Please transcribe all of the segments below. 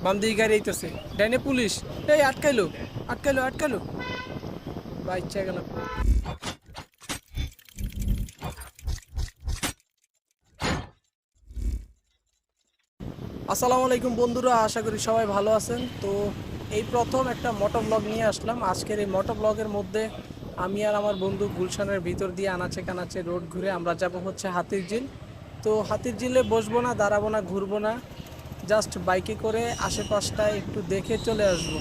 বাম দিকে গাড়ি আইতেছে, ডাইনে পুলিশ। এই আটকাইলো আটকাইলো আটকাইলো, বা ইচ্ছা গেল। আসসালামু আলাইকুম বন্ধুরা, আশা করি সবাই ভালো আছেন। তো এই প্রথম একটা মোটো ব্লগ নিয়ে আসলাম। আজকের এই মোটো ব্লগের মধ্যে আমি আর আমার বন্ধু গুলশানের ভিতর দিয়ে আনাচে কানাচে রোড ঘুরে আমরা যাব হচ্ছে হাতির ঝিল। তো হাতির ঝিলে বসবো না, দাঁড়াবো না, ঘুরবো না, জাস্ট বাইকে করে আশেপাশটায় একটু দেখে চলে আসব।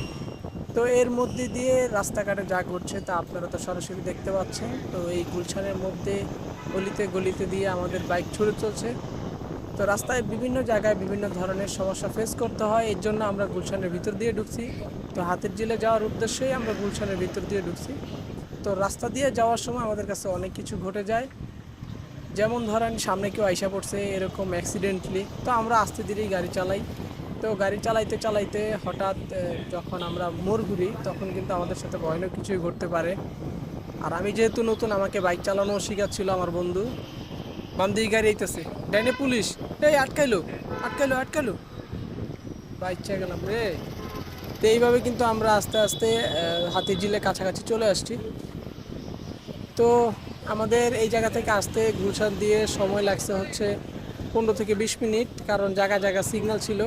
তো এর মধ্যে দিয়ে রাস্তাঘাটে যা ঘটছে তা আপনারা তো সরাসরি দেখতে পাচ্ছেন। তো এই গুলশানের মধ্যে গলিতে গলিতে দিয়ে আমাদের বাইক ছুটে চলছে। তো রাস্তায় বিভিন্ন জায়গায় বিভিন্ন ধরনের সমস্যা ফেস করতে হয়, এর জন্য আমরা গুলশানের ভিতর দিয়ে ঢুকছি। তো হাতির ঝিলে যাওয়ার উদ্দেশ্যেই আমরা গুলশানের ভিতর দিয়ে ঢুকছি। তো রাস্তা দিয়ে যাওয়ার সময় আমাদের কাছে অনেক কিছু ঘটে যায়, যেমন ধরেন সামনে কেউ আইসা পড়ছে এরকম অ্যাক্সিডেন্টলি। তো আমরা আস্তে ধীরেই গাড়ি চালাই। তো গাড়ি চালাইতে চালাইতে হঠাৎ যখন আমরা মোড় ঘুরি তখন কিন্তু আমাদের সাথে ভয়ানক কিছুই ঘটতে পারে। আর আমি যেহেতু নতুন, আমাকে বাইক চালানো শেখাচ্ছিল আমার বন্ধু। বাম দিকে গাড়ি আইতেছে, ডাইনে পুলিশ। এই আটকাইলো আটকাইলো আটকাইলো, বা ইচ্ছা গেলাম রে। তো এইভাবে কিন্তু আমরা আস্তে আস্তে হাতির ঝিলের কাছাকাছি চলে আসছি। তো আমাদের এই জায়গা থেকে আসতে গুলশান দিয়ে সময় লাগছে হচ্ছে 15 থেকে 20 মিনিট, কারণ জায়গা জায়গা সিগন্যাল ছিল।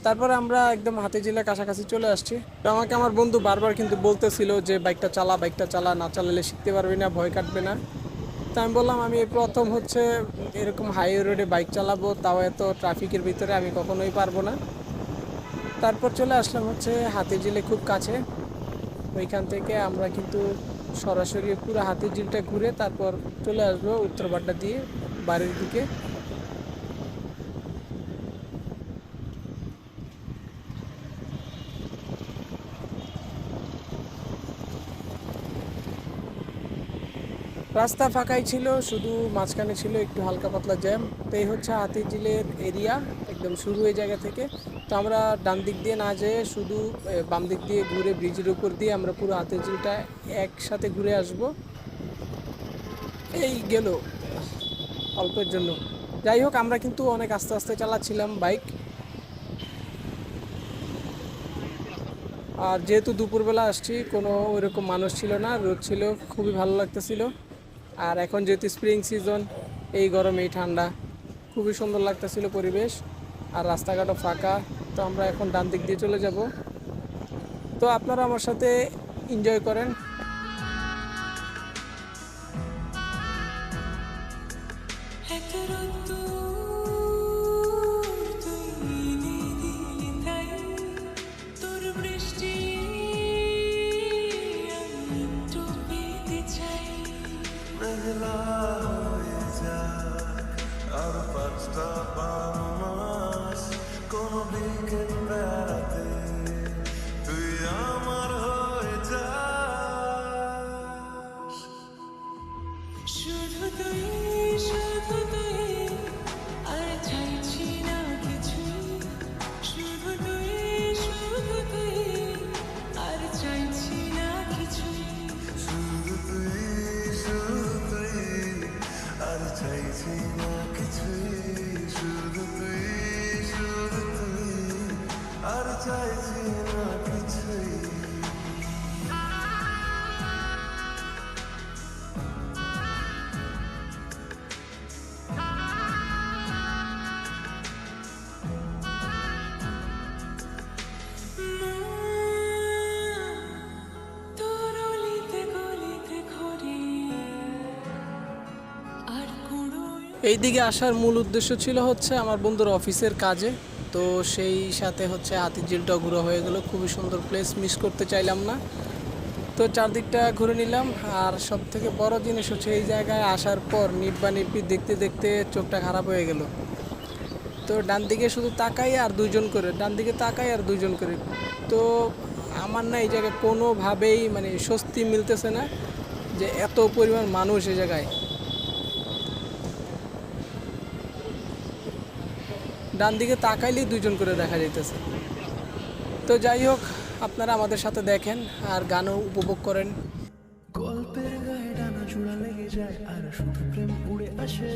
তারপরে আমরা একদম হাতির ঝিলের কাছাকাছি চলে আসছি। তো আমাকে আমার বন্ধু বারবার কিন্তু বলতেছিল যে বাইকটা চালা, বাইকটা চালা, না চালালে শিখতে পারবি না, ভয় কাটবে না। তো আমি বললাম আমি এই প্রথম হচ্ছে এরকম হাইওয়ে রোডে বাইক চালাবো, তাও এত ট্রাফিকের ভিতরে আমি কখনোই পারবো না। তারপর চলে আসলাম হচ্ছে হাতির ঝিলে খুব কাছে। ওইখান থেকে আমরা কিন্তু সরাসরি পুরো হাতির ঝিলটা ঘুরে তারপর চলে আসবো উত্তরপাড়া দিয়ে বাড়ির দিকে। রাস্তা ফাঁকাই ছিল, শুধু মাঝখানে ছিল একটু হালকা পাতলা জ্যাম। তো এই হচ্ছে হাতির ঝিলের এরিয়া, একদম শুরু এই জায়গা থেকে। তো আমরা ডান দিক দিয়ে না যেয়ে শুধু বাম দিক দিয়ে ঘুরে ব্রিজের উপর দিয়ে আমরা পুরো হাতির ঝিলটা একসাথে ঘুরে আসব। এই গেল অল্পের জন্য। যাই হোক, আমরা কিন্তু অনেক আস্তে আস্তে চালাচ্ছিলাম বাইক। আর যেহেতু দুপুরবেলা আসছি, কোনো ওইরকম মানুষ ছিল না, রোদ ছিল, খুবই ভালো লাগতেছিল। আর এখন যেহেতু স্প্রিং সিজন, এই গরম এই ঠান্ডা, খুবই সুন্দর লাগতেছিল পরিবেশ। আর রাস্তাঘাটও ফাঁকা। তো আমরা এখন ডান দিক দিয়ে চলে যাব। তো আপনারা আমার সাথে এনজয় করেন। আর পাঁচটা মাস কোনো বিকেল বেড়াতে তুই আমার হয়ে যাস, শুধু তুই আর চাইছি না কিছু, শুধু তুই আর চাইছি না কিছু, শুধু তুই আর চাইছি না কিছুই, শুধু তুই আর চাইছি না কিছুই। এই দিকে আসার মূল উদ্দেশ্য ছিল হচ্ছে আমার বন্ধুর অফিসের কাজে। তো সেই সাথে হচ্ছে হাতির ঝিলটাও ঘুরে হয়ে গেল, খুবই সুন্দর প্লেস, মিস করতে চাইলাম না। তো চারদিকটা ঘুরে নিলাম। আর সব থেকে বড় জিনিস হচ্ছে এই জায়গায় আসার পর নিব্বা নিব্বি দেখতে দেখতে চোখটা খারাপ হয়ে গেল। তো ডান দিকে শুধু তাকাই আর দুইজন করে, ডান দিকে তাকাই আর দুইজন করে। তো আমার না এই জায়গায় কোনোভাবেই মানে স্বস্তি মিলতেছে না, যে এত পরিমাণ মানুষ এই জায়গায়। ডান দিকে তাকাইলেই দুইজন করে দেখা যাইতেছে। তো যাই হোক, আপনারা আমাদের সাথে দেখেন আর গানও উপভোগ করেন। গল্পের গায়ে ডানা জোড়া লেগে যায় আর শুধু প্রেম উড়ে আসে,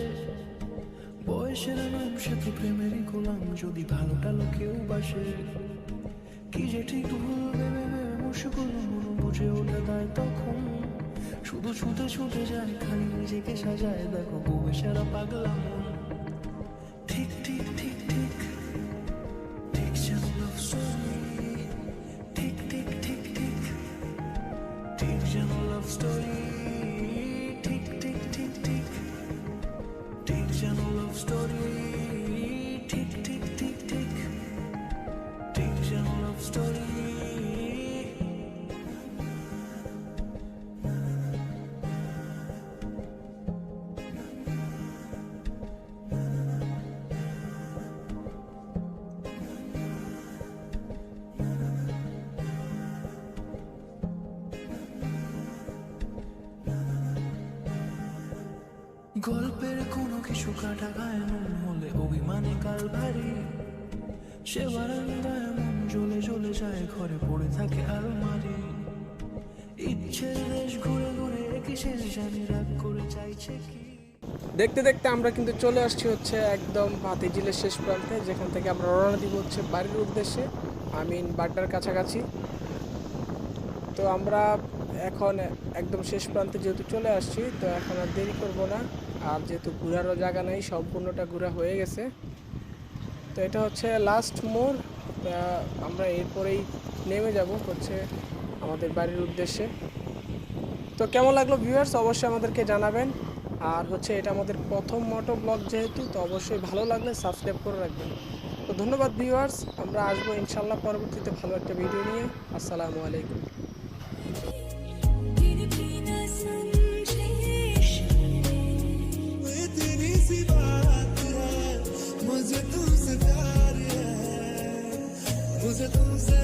বয়সের নাম সে তো প্রেমেরই গোলাম, যদি ভালো টালো কেউ বাসে। ছুটে ছুটে যায় খালি নিজেকে সাজায় দেখো বউয়ে সারা পাগলা মন ঠিক ঠিক ঠিক ঠিক ঠিক যেন লাভ স্টোরি ঠিক ঠিক ঠিক ঠিক ঠিক যেন লাভ স্টোরি ঠিক ঠিক ঠিক ঠিক ঠিক যেন লাভ স্টোরি ঠিক ঠিক ঠিক ঠিক ঠিক যেন লাভ স্টোরি গল্পের কোনো কিছু কাটা গায়ে মন হলে অভিমানে কাল ভারী সে বারান্দায় মন জ্বলে জ্বলে যায় ঘরে পড়ে থাকে আলমারি ইচ্ছের দেশ ঘুরে ঘুরে কি শেষ জানি রাগ করে চাইছে কি দেখতে দেখতে আমরা কিন্তু চলে আসছি হচ্ছে একদম ভাতিঝিলের শেষ প্রান্তে, যেখান থেকে আমরা রওনা দিব হচ্ছে বাড়ির উদ্দেশ্যে, আমিন বাড্ডার কাছাকাছি। তো আমরা এখন একদম শেষ প্রান্তে যেহেতু চলে আসছি, তো এখন আর দেরি করব না। আর যেহেতু ঘোরারও জায়গা নেই, সম্পূর্ণটা ঘোরা হয়ে গেছে, তো এটা হচ্ছে লাস্ট মোড়। আমরা এরপরেই নেমে যাব হচ্ছে আমাদের বাড়ির উদ্দেশ্যে। তো কেমন লাগলো ভিউয়ার্স, অবশ্যই আমাদেরকে জানাবেন। আর হচ্ছে এটা আমাদের প্রথম মোটো ব্লগ যেহেতু, তো অবশ্যই ভালো লাগলে সাবস্ক্রাইব করে রাখবেন। তো ধন্যবাদ ভিউয়ার্স, আমরা আসবো ইনশাল্লাহ পরবর্তীতে ভালো একটা ভিডিও নিয়ে। আসসালামু আলাইকুম। तेरे बिना समझे इतनी सी बात है मुझे तुमसे प्यार है मुझे तुमसे